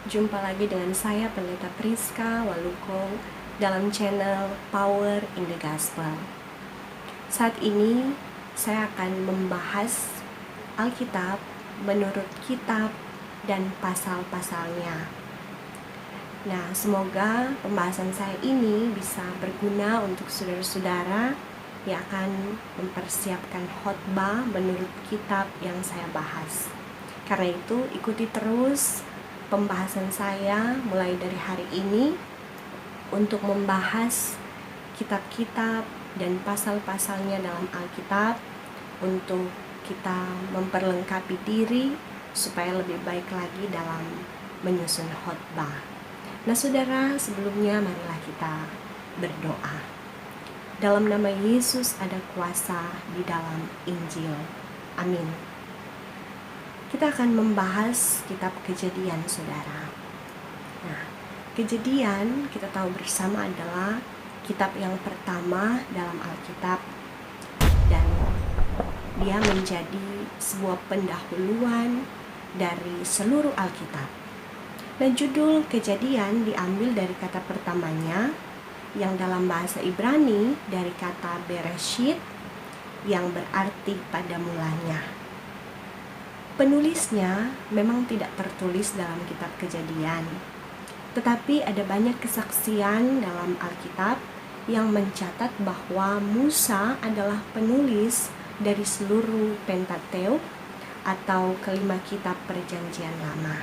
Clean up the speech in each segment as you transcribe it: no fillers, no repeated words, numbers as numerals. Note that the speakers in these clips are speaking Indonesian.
Jumpa lagi dengan saya Pendeta Priska Waluko dalam channel Power in the Gospel. Saat ini saya akan membahas Alkitab menurut kitab dan pasal-pasalnya. Nah, semoga pembahasan saya ini bisa berguna untuk saudara-saudara yang akan mempersiapkan khotbah menurut kitab yang saya bahas. Karena itu, ikuti terus pembahasan saya mulai dari hari ini untuk membahas kitab-kitab dan pasal-pasalnya dalam Alkitab untuk kita memperlengkapi diri supaya lebih baik lagi dalam menyusun khotbah. Nah, saudara, sebelumnya marilah kita berdoa. Dalam nama Yesus ada kuasa di dalam Injil. Amin. Kita akan membahas kitab Kejadian, saudara. Nah, Kejadian kita tahu bersama adalah kitab yang pertama dalam Alkitab, dan dia menjadi sebuah pendahuluan dari seluruh Alkitab. Dan judul Kejadian diambil dari kata pertamanya yang dalam bahasa Ibrani dari kata Bereshit yang berarti pada mulanya. Penulisnya memang tidak tertulis dalam kitab Kejadian, tetapi ada banyak kesaksian dalam Alkitab yang mencatat bahwa Musa adalah penulis dari seluruh Pentateukh atau kelima kitab Perjanjian Lama: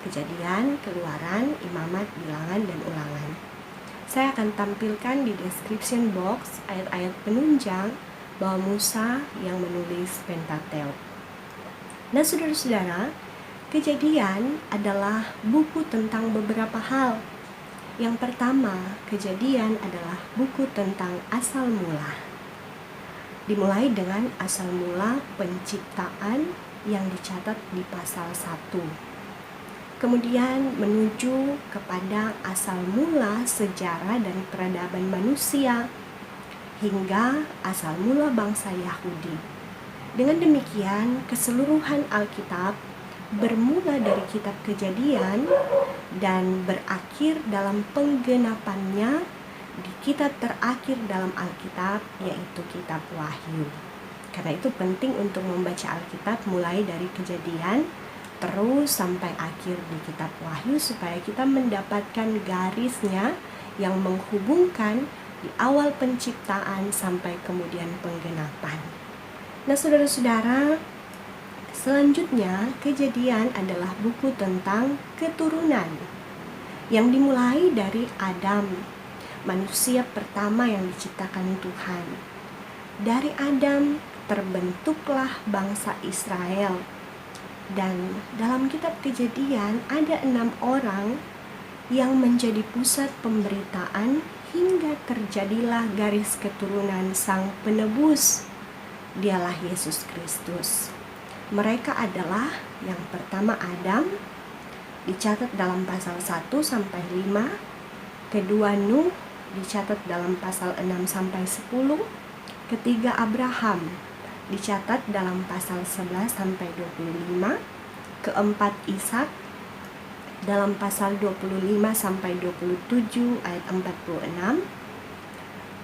Kejadian, Keluaran, Imamat, Bilangan, dan Ulangan. Saya akan tampilkan di description box ayat-ayat penunjang bahwa Musa yang menulis Pentateukh. Nah, saudara-saudara, Kejadian adalah buku tentang beberapa hal. Yang pertama, Kejadian adalah buku tentang asal mula. Dimulai dengan asal mula penciptaan yang dicatat di pasal 1. Kemudian menuju kepada asal mula sejarah dan peradaban manusia hingga asal mula bangsa Yahudi. Dengan demikian, keseluruhan Alkitab bermula dari kitab Kejadian dan berakhir dalam penggenapannya di kitab terakhir dalam Alkitab, yaitu kitab Wahyu. Karena itu penting untuk membaca Alkitab mulai dari Kejadian terus sampai akhir di kitab Wahyu supaya kita mendapatkan garisnya yang menghubungkan di awal penciptaan sampai kemudian penggenapan. Nah, saudara-saudara, selanjutnya Kejadian adalah buku tentang keturunan yang dimulai dari Adam, manusia pertama yang diciptakan Tuhan. Dari Adam terbentuklah bangsa Israel. Dan dalam kitab Kejadian ada 6 orang yang menjadi pusat pemberitaan hingga terjadilah garis keturunan Sang Penebus. Dialah Yesus Kristus. Mereka adalah yang pertama Adam, dicatat dalam pasal 1 sampai 5. Kedua Nuh, dicatat dalam pasal 6 sampai 10. Ketiga Abraham, dicatat dalam pasal 11 sampai 25. Keempat Ishak dalam pasal 25 sampai 27 ayat 46.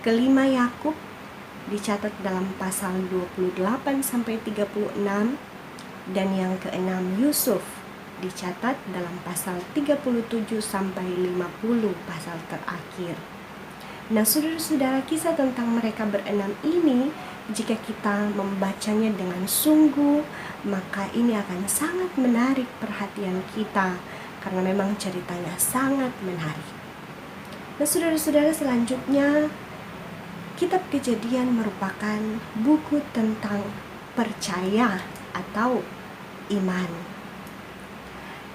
Kelima Yakub dicatat dalam pasal 28 sampai 36, dan yang keenam Yusuf dicatat dalam pasal 37 sampai 50, pasal terakhir. Nah, saudara-saudara, kisah tentang mereka berenam ini jika kita membacanya dengan sungguh, maka ini akan sangat menarik perhatian kita karena memang ceritanya sangat menarik. Nah, saudara-saudara, selanjutnya kitab Kejadian merupakan buku tentang percaya atau iman.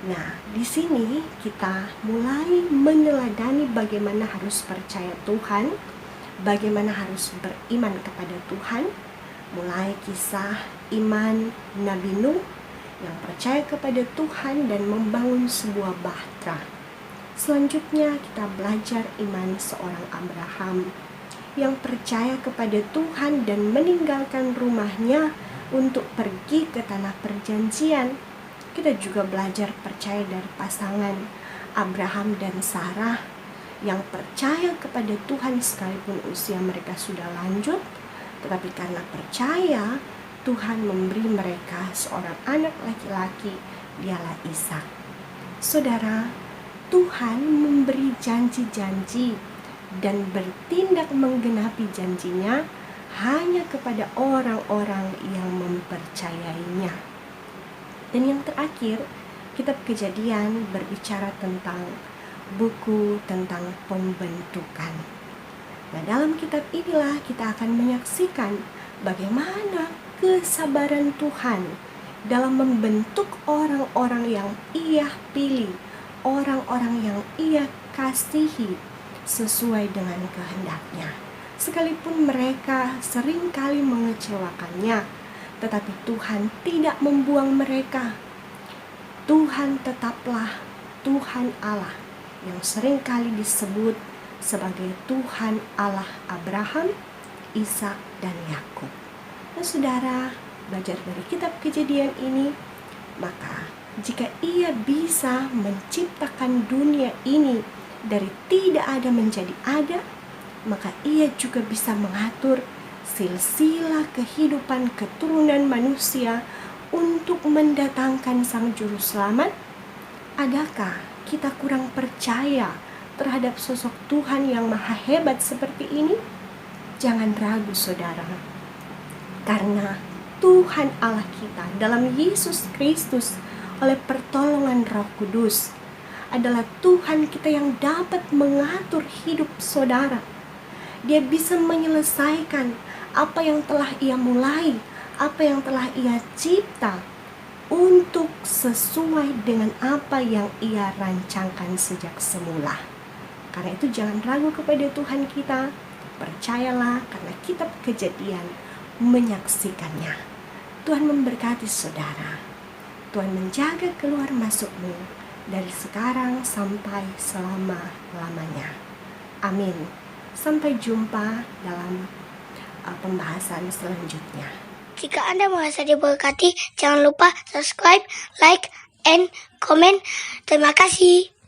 Nah, di sini kita mulai meneladani bagaimana harus percaya Tuhan, bagaimana harus beriman kepada Tuhan, mulai kisah iman Nabi Nuh yang percaya kepada Tuhan dan membangun sebuah bahtera. Selanjutnya kita belajar iman seorang Abraham yang percaya kepada Tuhan dan meninggalkan rumahnya untuk pergi ke tanah perjanjian. Kita juga belajar percaya dari pasangan Abraham dan Sarah yang percaya kepada Tuhan sekalipun usia mereka sudah lanjut, tetapi karena percaya, Tuhan memberi mereka seorang anak laki-laki, dialah Ishak. Saudara, Tuhan memberi janji-janji dan bertindak menggenapi janjinya hanya kepada orang-orang yang mempercayainya. Dan yang terakhir, kitab Kejadian berbicara tentang buku tentang pembentukan. Nah, dalam kitab inilah kita akan menyaksikan bagaimana kesabaran Tuhan dalam membentuk orang-orang yang Ia pilih, orang-orang yang Ia kasihi sesuai dengan kehendaknya. Sekalipun mereka seringkali mengecewakannya, tetapi Tuhan tidak membuang mereka. Tuhan tetaplah Tuhan Allah yang seringkali disebut sebagai Tuhan Allah Abraham, Ishak, dan Yakub. Nah, saudara, belajar dari kitab Kejadian ini, maka jika Ia bisa menciptakan dunia ini dari tidak ada menjadi ada, maka Ia juga bisa mengatur silsilah kehidupan keturunan manusia untuk mendatangkan Sang Juru Selamat. Adakah kita kurang percaya terhadap sosok Tuhan yang maha hebat seperti ini? Jangan ragu, saudara, karena Tuhan Allah kita dalam Yesus Kristus oleh pertolongan Roh Kudus adalah Tuhan kita yang dapat mengatur hidup saudara. Dia bisa menyelesaikan apa yang telah Ia mulai, apa yang telah Ia cipta, untuk sesuai dengan apa yang Ia rancangkan sejak semula. Karena itu jangan ragu kepada Tuhan kita, percayalah karena kitab Kejadian menyaksikannya. Tuhan memberkati saudara. Tuhan menjaga keluar masukmu dari sekarang sampai selama-lamanya. Amin. Sampai jumpa dalam pembahasan selanjutnya. Jika Anda merasa diberkati, jangan lupa subscribe, like, and comment. Terima kasih.